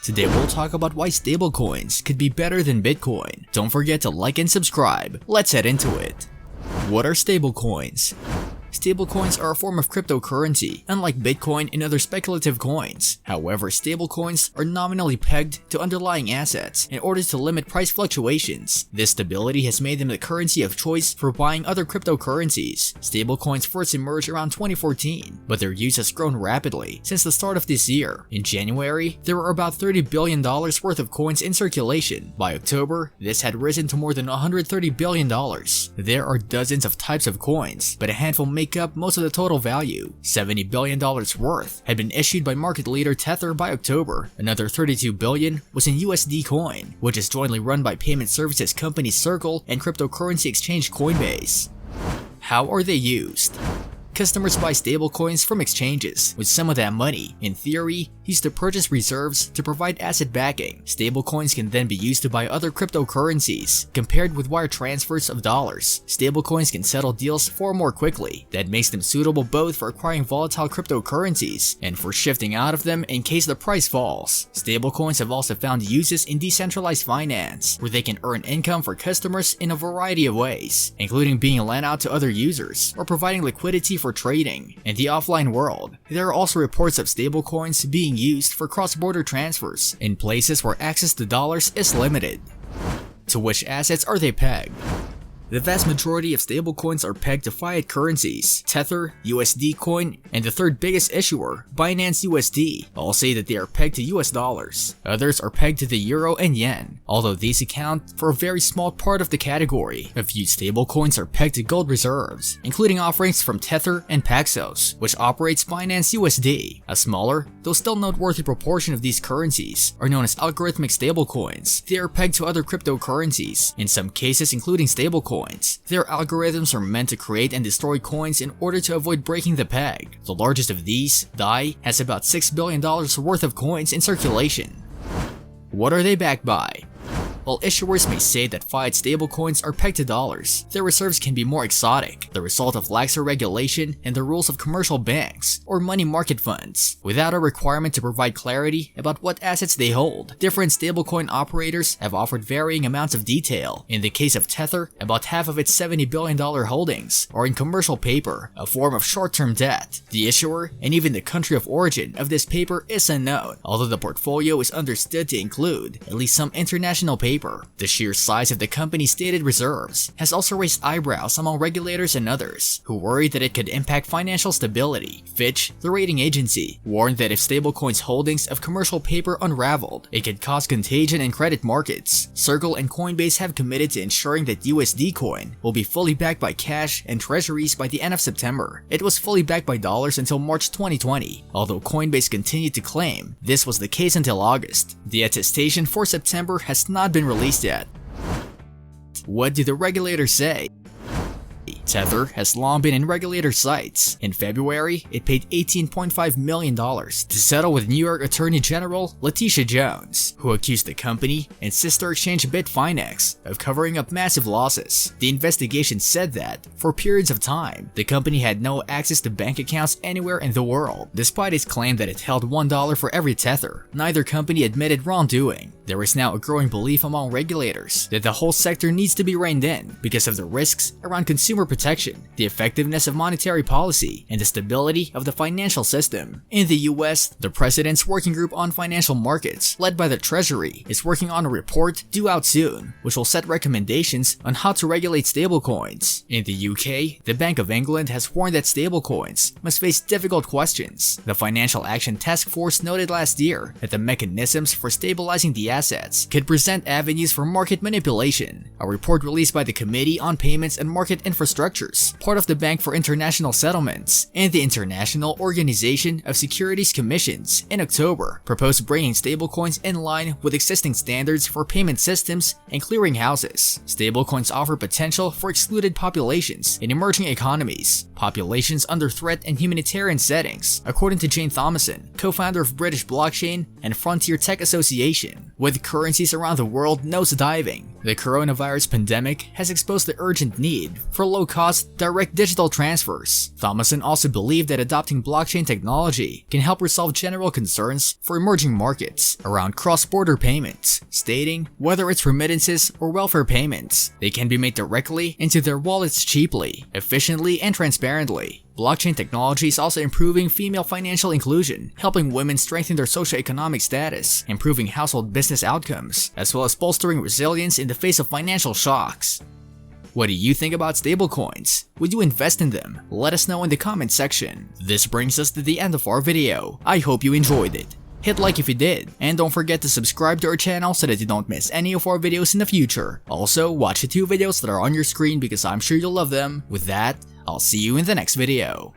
Today we'll talk about why stablecoins could be better than Bitcoin. Don't forget to like and subscribe. Let's head into it. What are stablecoins? Stablecoins are a form of cryptocurrency, unlike Bitcoin and other speculative coins. However, stablecoins are nominally pegged to underlying assets in order to limit price fluctuations. This stability has made them the currency of choice for buying other cryptocurrencies. Stablecoins first emerged around 2014, but their use has grown rapidly since the start of this year. In January, there were about $30 billion worth of coins in circulation. By October, this had risen to more than $130 billion. There are dozens of types of coins, but a handful make up most of the total value. $70 billion worth had been issued by market leader Tether by October. Another $32 billion was in USD Coin, which is jointly run by payment services company Circle and cryptocurrency exchange Coinbase. How are they used? Customers buy stablecoins from exchanges, with some of that money, in theory, used to purchase reserves to provide asset backing. Stablecoins can then be used to buy other cryptocurrencies. Compared with wire transfers of dollars, stablecoins can settle deals far more quickly. That makes them suitable both for acquiring volatile cryptocurrencies and for shifting out of them in case the price falls. Stablecoins have also found uses in decentralized finance, where they can earn income for customers in a variety of ways, including being lent out to other users or providing liquidity for trading. In the offline world, there are also reports of stablecoins being used for cross-border transfers in places where access to dollars is limited. To which assets are they pegged? The vast majority of stablecoins are pegged to fiat currencies. Tether, USD Coin, and the third biggest issuer, Binance USD, all say that they are pegged to US dollars. Others are pegged to the euro and yen, although these account for a very small part of the category. A few stablecoins are pegged to gold reserves, including offerings from Tether and Paxos, which operates Binance USD. A smaller, though still noteworthy proportion of these currencies are known as algorithmic stablecoins. They are pegged to other cryptocurrencies, in some cases including stablecoins. Their algorithms are meant to create and destroy coins in order to avoid breaking the peg. The largest of these, DAI, has about $6 billion worth of coins in circulation. What are they backed by? While issuers may say that fiat stablecoins are pegged to dollars, their reserves can be more exotic, the result of laxer regulation and the rules of commercial banks or money market funds, without a requirement to provide clarity about what assets they hold. Different stablecoin operators have offered varying amounts of detail. In the case of Tether, about half of its $70 billion holdings are in commercial paper, a form of short-term debt. The issuer and even the country of origin of this paper is unknown, although the portfolio is understood to include at least some international paper. The sheer size of the company's stated reserves has also raised eyebrows among regulators and others, who worry that it could impact financial stability. Fitch, the rating agency, warned that if stablecoins' holdings of commercial paper unraveled, it could cause contagion in credit markets. Circle and Coinbase have committed to ensuring that USD Coin will be fully backed by cash and treasuries by the end of September. It was fully backed by dollars until March 2020, although Coinbase continued to claim this was the case until August. The attestation for September has not been released yet. What do the regulators say? Tether has long been in regulator sights. In February, it paid $18.5 million to settle with New York Attorney General Letitia Jones, who accused the company and sister exchange Bitfinex of covering up massive losses. The investigation said that, for periods of time, the company had no access to bank accounts anywhere in the world. Despite its claim that it held $1 for every Tether, neither company admitted wrongdoing. There is now a growing belief among regulators that the whole sector needs to be reined in because of the risks around consumer protection, the effectiveness of monetary policy, and the stability of the financial system. In the US, the President's Working Group on Financial Markets, led by the Treasury, is working on a report due out soon, which will set recommendations on how to regulate stablecoins. In the UK, the Bank of England has warned that stablecoins must face difficult questions. The Financial Action Task Force noted last year that the mechanisms for stabilizing the assets could present avenues for market manipulation. A report released by the Committee on Payments and Market Infrastructures, part of the Bank for International Settlements, and the International Organization of Securities Commissions in October proposed bringing stablecoins in line with existing standards for payment systems and clearinghouses. Stablecoins offer potential for excluded populations in emerging economies, populations under threat in humanitarian settings, according to Jane Thomason, co-founder of British Blockchain and Frontier Tech Association. With currencies around the world nosediving, The coronavirus pandemic has exposed the urgent need for low-cost, direct digital transfers. Thomason also believed that adopting blockchain technology can help resolve general concerns for emerging markets around cross-border payments, stating whether it's remittances or welfare payments, they can be made directly into their wallets cheaply, efficiently, and transparently. Blockchain technology is also improving female financial inclusion, helping women strengthen their socioeconomic status, improving household business outcomes, as well as bolstering resilience in the face of financial shocks. What do you think about stablecoins? Would you invest in them? Let us know in the comment section. This brings us to the end of our video. I hope you enjoyed it. Hit like if you did, and don't forget to subscribe to our channel so that you don't miss any of our videos in the future. Also, watch the 2 videos that are on your screen because I'm sure you'll love them. With that, I'll see you in the next video.